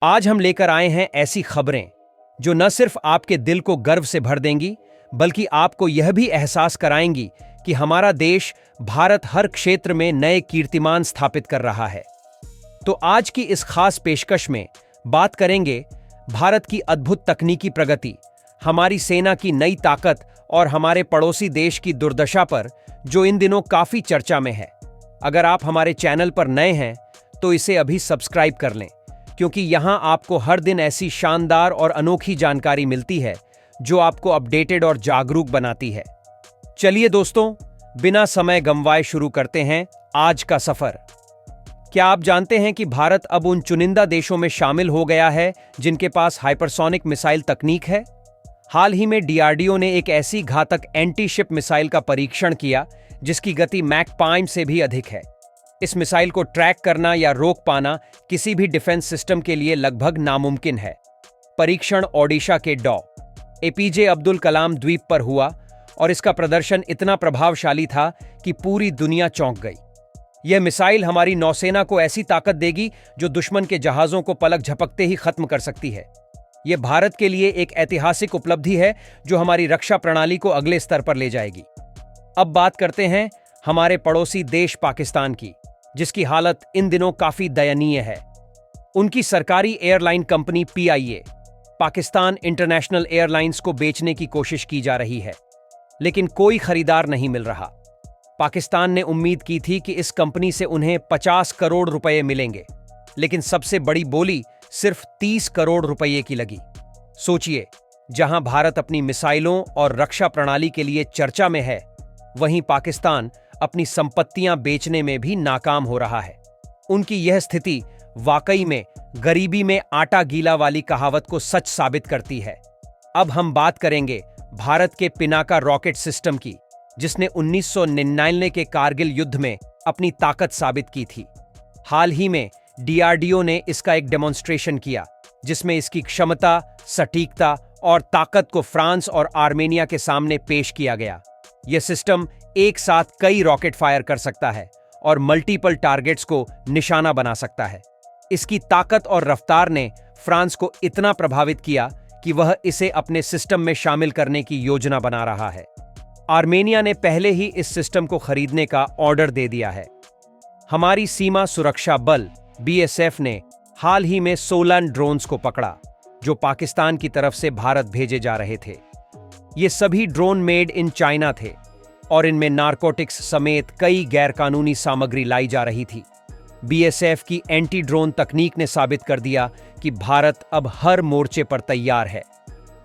आज हम लेकर आए हैं ऐसी खबरें जो न सिर्फ आपके दिल को गर्व से भर देंगी, बल्कि आपको यह भी एहसास कराएंगी कि हमारा देश भारत हर क्षेत्र में नए कीर्तिमान स्थापित कर रहा है। तो आज की इस खास पेशकश में बात करेंगे भारत की अद्भुत तकनीकी प्रगति, हमारी सेना की नई ताकत और हमारे पड़ोसी देश की दुर्दशा पर, जो इन दिनों काफी चर्चा में है। अगर आप हमारे चैनल पर नए हैं तो इसे अभी सब्सक्राइब कर लें, क्योंकि यहां आपको हर दिन ऐसी शानदार और अनोखी जानकारी मिलती है जो आपको अपडेटेड और जागरूक बनाती है। चलिए दोस्तों, बिना समय गंवाए शुरू करते हैं आज का सफर। क्या आप जानते हैं कि भारत अब उन चुनिंदा देशों में शामिल हो गया है जिनके पास हाइपरसोनिक मिसाइल तकनीक है? हाल ही में डीआरडीओ ने एक ऐसी घातक एंटी शिप मिसाइल का परीक्षण किया जिसकी गति मैक 5 से भी अधिक है। इस मिसाइल को ट्रैक करना या रोक पाना किसी भी डिफेंस सिस्टम के लिए लगभग नामुमकिन है। परीक्षण ओडिशा के एपीजे अब्दुल कलाम द्वीप पर हुआ और इसका प्रदर्शन इतना प्रभावशाली था कि पूरी दुनिया चौंक गई। यह मिसाइल हमारी नौसेना को ऐसी ताकत देगी जो दुश्मन के जहाजों को पलक झपकते ही खत्म कर सकती है। यह भारत के लिए एक ऐतिहासिक उपलब्धि है जो हमारी रक्षा प्रणाली को अगले स्तर पर ले जाएगी। अब बात करते हैं हमारे पड़ोसी देश पाकिस्तान की, जिसकी हालत इन दिनों काफी दयनीय है। उनकी सरकारी airline company PIA, Pakistan international airlines को बेचने की कोशिश की जा रही है, लेकिन कोई खरीदार नहीं मिल रहा। पाकिस्तान ने उम्मीद की थी कि इस कंपनी से उन्हें 50 करोड़ रुपए मिलेंगे, लेकिन सबसे बड़ी बोली सिर्फ 30 करोड़ रुपए की लगी। सोचिए, जहां भारत अपनी मिसाइलों और रक्षा प्रणाली के लिए चर्चा में है, वहीं पाकिस्तान अपनी संपत्तियां बेचने में भी नाकाम हो रहा है। उनकी यह स्थिति वाकई में गरीबी में आटा गीला वाली कहावत को सच साबित करती है। अब हम बात करेंगे भारत के पिनाका रॉकेट सिस्टम की, जिसने 1999 के कारगिल युद्ध में अपनी ताकत साबित की थी। हाल ही में डीआरडीओ ने इसका एक डेमोन्स्ट्रेशन किया, जिसमें इसकी क्षमता, सटीकता और ताकत को फ्रांस और आर्मेनिया के सामने पेश किया गया। यह सिस्टम एक साथ कई रॉकेट फायर कर सकता है और मल्टीपल टारगेट्स को निशाना बना सकता है। इसकी ताकत और रफ्तार ने फ्रांस को इतना प्रभावित किया कि वह इसे अपने सिस्टम में शामिल करने की योजना बना रहा है। आर्मेनिया ने पहले ही इस सिस्टम को खरीदने का ऑर्डर दे दिया है। हमारी सीमा सुरक्षा बल बीएसएफ ने हाल ही में 16 ड्रोन्स को पकड़ा, जो पाकिस्तान की तरफ से भारत भेजे जा रहे थे। ये सभी ड्रोन मेड इन चाइना थे और इनमें नारकोटिक्स समेत कई गैरकानूनी सामग्री लाई जा रही थी। बीएसएफ की एंटी ड्रोन तकनीक ने साबित कर दिया कि भारत अब हर मोर्चे पर तैयार है।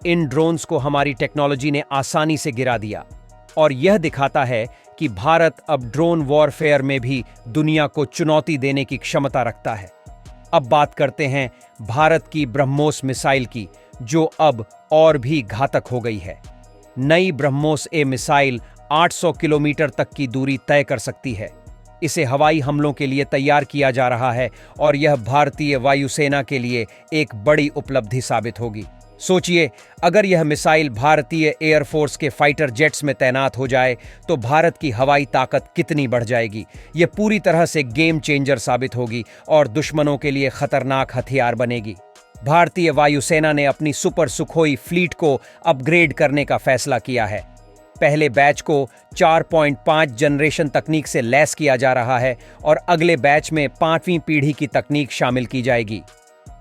इन ड्रोन्स को हमारी टेक्नोलॉजी ने आसानी से गिरा दिया और यह दिखाता है कि भारत अब ड्रोन वॉरफेयर में भी दुनिया को चुनौती देने की क्षमता रखता है। अब बात करते हैं भारत की ब्रह्मोस मिसाइल की, जो अब और भी घातक हो गई है। नई ब्रह्मोस ए मिसाइल 800 किलोमीटर तक की दूरी तय कर सकती है। इसे हवाई हमलों के लिए तैयार किया जा रहा है और यह भारतीय वायुसेना के लिए एक बड़ी उपलब्धि साबित होगी। सोचिए, अगर यह मिसाइल भारतीय एयरफोर्स के फाइटर जेट्स में तैनात हो जाए तो भारत की हवाई ताकत कितनी बढ़ जाएगी। यह पूरी तरह से गेम चेंजर साबित होगी और दुश्मनों के लिए खतरनाक हथियार बनेगी। भारतीय वायुसेना ने अपनी सुपर सुखोई फ्लीट को अपग्रेड करने का फैसला किया है। पहले बैच को 4.5 जनरेशन तकनीक से लैस किया जा रहा है और अगले बैच में 5वीं पीढ़ी की तकनीक शामिल की जाएगी।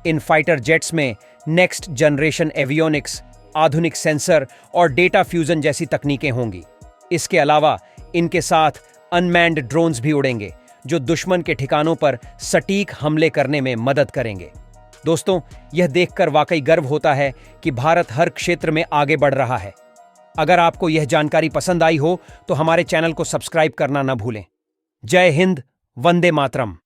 इन फाइटर जेट्स में नेक्स्ट जनरेशन एवियोनिक्स, आधुनिक सेंसर और डेटा फ्यूजन जैसी तकनीकें होंगी। इसके अलावा इनके साथ अनमैन्ड ड्रोन्स भी उड़ेंगे, जो दुश्मन के ठिकानों पर सटीक हमले करने में मदद करेंगे। दोस्तों, यह देखकर वाकई गर्व होता है कि भारत हर क्षेत्र में आगे बढ़ रहा है। अगर आपको यह जानकारी पसंद आई हो तो हमारे चैनल को सब्सक्राइब करना न भूलें। जय हिंद, वंदे मातरम।